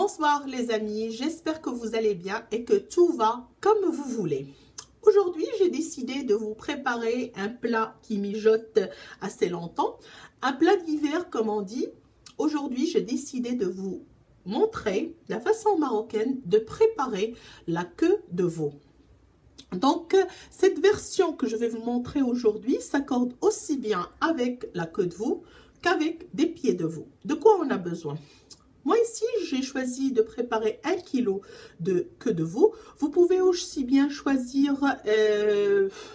Bonsoir les amis, j'espère que vous allez bien et que tout va comme vous voulez. Aujourd'hui, j'ai décidé de vous préparer un plat qui mijote assez longtemps. Un plat d'hiver comme on dit. Aujourd'hui, j'ai décidé de vous montrer la façon marocaine de préparer la queue de veau. Donc, cette version que je vais vous montrer aujourd'hui s'accorde aussi bien avec la queue de veau qu'avec des pieds de veau. De quoi on a besoin? Moi ici, j'ai choisi de préparer 1 kg de queue de veau. Vous pouvez aussi bien choisir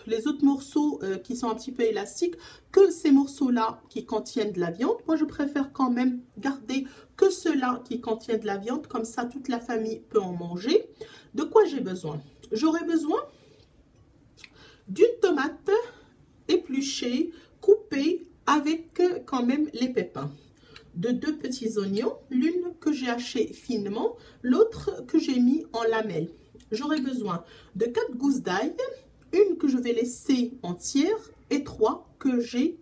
les autres morceaux qui sont un petit peu élastiques que ces morceaux-là qui contiennent de la viande. Moi, je préfère quand même garder que ceux-là qui contiennent de la viande. Comme ça, toute la famille peut en manger. De quoi j'ai besoin? J'aurai besoin d'une tomate épluchée, coupée avec quand même les pépins. De 2 petits oignons, l'une que j'ai hachée finement, l'autre que j'ai mis en lamelles. J'aurai besoin de 4 gousses d'ail, une que je vais laisser entière et 3 que j'ai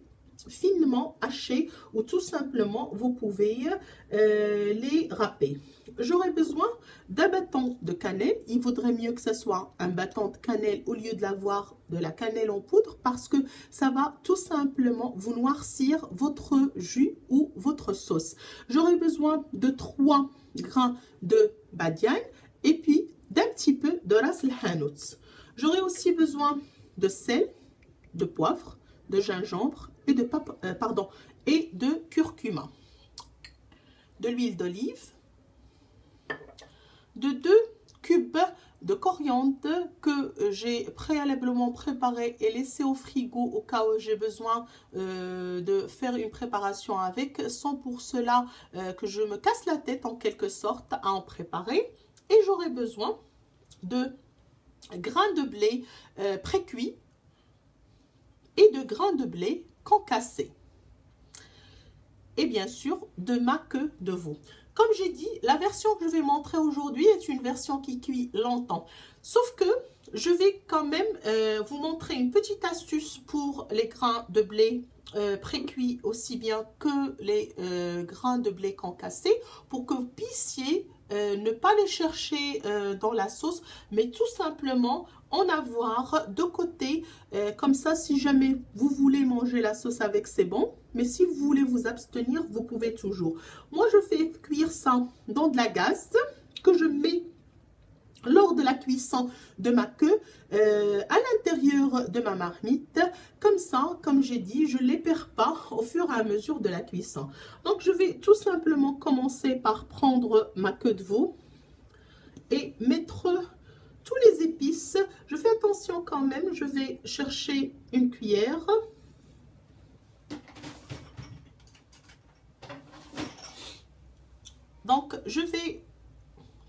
finement hachées ou tout simplement vous pouvez les râper. J'aurai besoin d'un bâton de cannelle. Il vaudrait mieux que ce soit un bâton de cannelle au lieu de l'avoir de la cannelle en poudre parce que ça va tout simplement vous noircir votre jus ou votre sauce. J'aurai besoin de 3 grains de badiane et puis d'un petit peu de ras el hanout. J'aurai aussi besoin de sel, de poivre, de gingembre et de curcuma, de l'huile d'olive, de 2 cubes de coriandre que j'ai préalablement préparé et laissé au frigo au cas où j'ai besoin de faire une préparation avec, sans pour cela que je me casse la tête en quelque sorte à en préparer. Et j'aurai besoin de grains de blé pré-cuits et de grains de blé concassés. Et bien sûr, de ma queue de veau. Comme j'ai dit, la version que je vais montrer aujourd'hui est une version qui cuit longtemps. Sauf que je vais quand même vous montrer une petite astuce pour les grains de blé pré-cuits aussi bien que les grains de blé concassés pour que vous puissiez ne pas les chercher dans la sauce, mais tout simplement en avoir de côté. Comme ça, si jamais vous voulez manger la sauce avec, c'est bon. Mais si vous voulez vous abstenir, vous pouvez toujours. Moi, je fais cuire ça dans de la gaze que je mets lors de la cuisson de ma queue à l'intérieur de ma marmite. Comme ça, comme j'ai dit, je ne les perds pas au fur et à mesure de la cuisson. Donc, je vais tout simplement commencer par prendre ma queue de veau et mettre tous les épices. Je fais attention quand même, je vais chercher une cuillère. Donc, je vais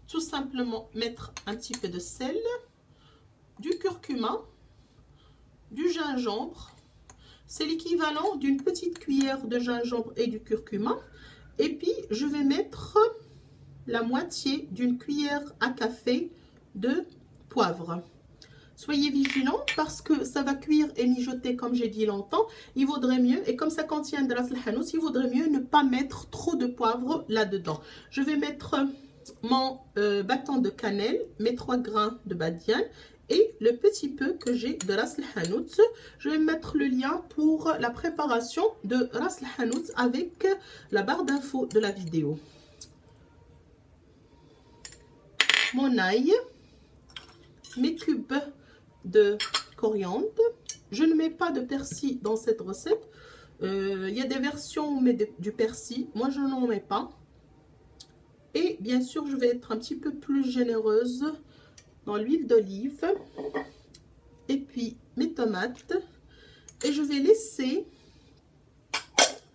tout simplement mettre un petit peu de sel, du curcuma, du gingembre. C'est l'équivalent d'une petite cuillère de gingembre et du curcuma. Et puis, je vais mettre la moitié d'une cuillère à café de poivre. Soyez vigilants parce que ça va cuire et mijoter comme j'ai dit longtemps. Il vaudrait mieux, et comme ça contient de ras el hanout, il vaudrait mieux ne pas mettre trop de poivre là-dedans. Je vais mettre mon bâton de cannelle, mes 3 grains de badiane et le petit peu que j'ai de ras el hanout. Je vais mettre le lien pour la préparation de ras el hanout avec la barre d'infos de la vidéo. Mon ail, mes cubes de coriandre. Je ne mets pas de persil dans cette recette. Il y a des versions où on met du persil. Moi, je n'en mets pas. Et bien sûr, je vais être un petit peu plus généreuse dans l'huile d'olive. Et puis, mes tomates. Et je vais laisser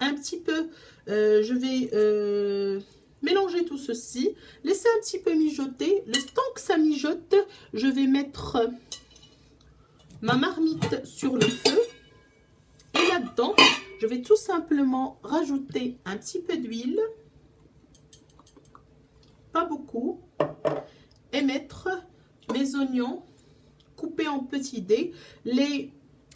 un petit peu... je vais... mélanger tout ceci, laisser un petit peu mijoter. Le temps que ça mijote, je vais mettre ma marmite sur le feu et là-dedans, je vais tout simplement rajouter un petit peu d'huile, pas beaucoup, et mettre mes oignons coupés en petits dés, les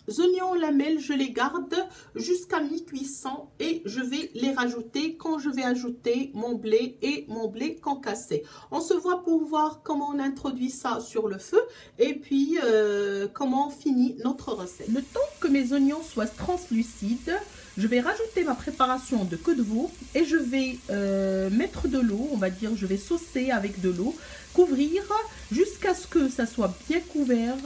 oignons lamelles, je les garde jusqu'à mi-cuisson et je vais les rajouter quand je vais ajouter mon blé et mon blé concassé. On se voit pour voir comment on introduit ça sur le feu et puis comment on finit notre recette. Le temps que mes oignons soient translucides, je vais rajouter ma préparation de queue de veau et je vais mettre de l'eau, on va dire, je vais saucer avec de l'eau, couvrir jusqu'à ce que ça soit bien couvert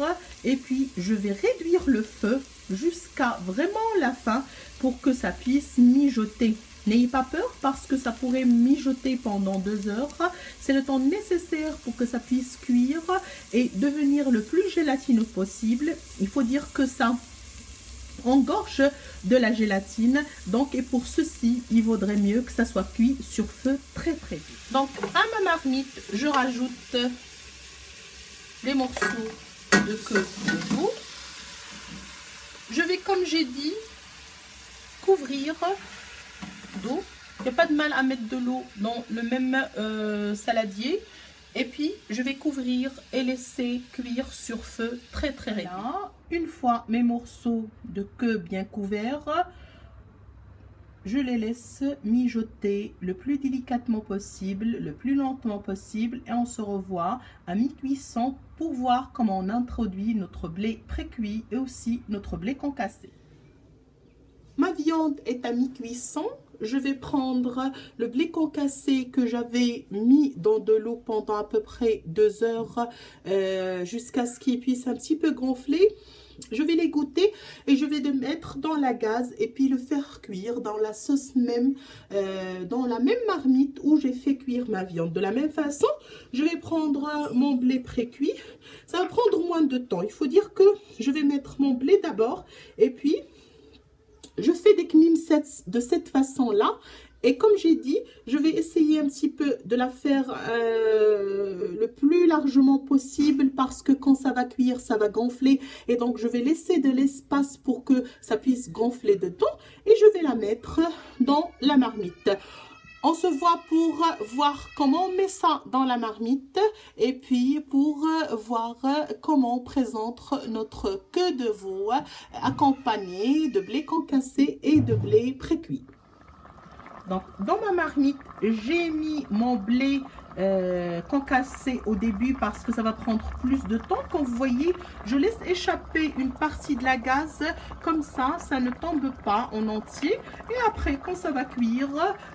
et puis je vais réduire le feu jusqu'à vraiment la fin pour que ça puisse mijoter. N'ayez pas peur parce que ça pourrait mijoter pendant 2 heures. C'est le temps nécessaire pour que ça puisse cuire et devenir le plus gélatineux possible. Il faut dire que ça engorge de la gélatine, donc et pour ceci il vaudrait mieux que ça soit cuit sur feu très vite. Donc à ma marmite je rajoute les morceaux de queue de veau. Je vais, comme j'ai dit, couvrir d'eau. Il n'y a pas de mal à mettre de l'eau dans le même saladier. Et puis, je vais couvrir et laisser cuire sur feu très réduit. Une fois mes morceaux de queue bien couverts, je les laisse mijoter le plus délicatement possible, le plus lentement possible. Et on se revoit à mi-cuisson pour voir comment on introduit notre blé pré-cuit et aussi notre blé concassé. Ma viande est à mi-cuisson. Je vais prendre le blé concassé que j'avais mis dans de l'eau pendant à peu près 2 heures jusqu'à ce qu'il puisse un petit peu gonfler. Je vais les goûter et je vais le mettre dans la gaz et puis le faire cuire dans la sauce même, dans la même marmite où j'ai fait cuire ma viande. De la même façon, je vais prendre mon blé pré-cuit. Ça va prendre moins de temps. Il faut dire que je vais mettre mon blé d'abord et puis je fais des kmimsets de cette façon-là. Et comme j'ai dit, je vais essayer un petit peu de la faire le plus largement possible parce que quand ça va cuire, ça va gonfler. Et donc, je vais laisser de l'espace pour que ça puisse gonfler dedans. Et je vais la mettre dans la marmite. On se voit pour voir comment on met ça dans la marmite et puis pour voir comment on présente notre queue de veau accompagnée de blé concassé et de blé pré-cuit. Donc, dans ma marmite, j'ai mis mon blé concassé au début parce que ça va prendre plus de temps. Comme vous voyez, je laisse échapper une partie de la gaz. Comme ça ne tombe pas en entier. Et après, quand ça va cuire,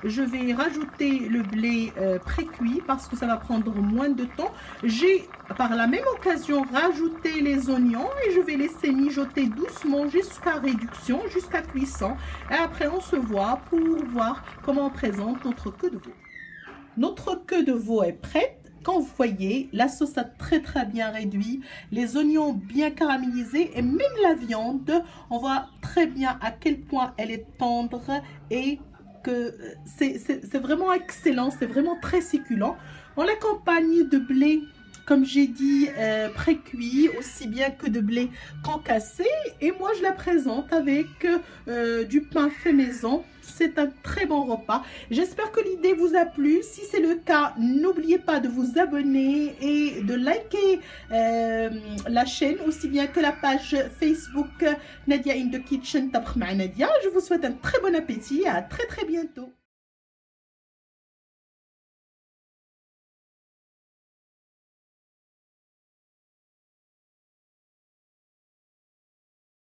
je vais rajouter le blé pré-cuit parce que ça va prendre moins de temps. J'ai par la même occasion rajouté les oignons et je vais laisser mijoter doucement jusqu'à réduction, jusqu'à cuisson. Et après, on se voit pour voir comment on présente notre queue de veau. Notre queue de veau est prête. Quand vous voyez, la sauce a très bien réduit, les oignons bien caramélisés et même la viande, on voit très bien à quel point elle est tendre et que c'est vraiment excellent, c'est vraiment très succulent. On l'accompagne de blé, comme j'ai dit, pré-cuit, aussi bien que de blé concassé. Et moi, je la présente avec du pain fait maison. C'est un très bon repas. J'espère que l'idée vous a plu. Si c'est le cas, n'oubliez pas de vous abonner et de liker la chaîne, aussi bien que la page Facebook Nadia in the Kitchen Tabkh ma Nadia. Je vous souhaite un très bon appétit et à très bientôt.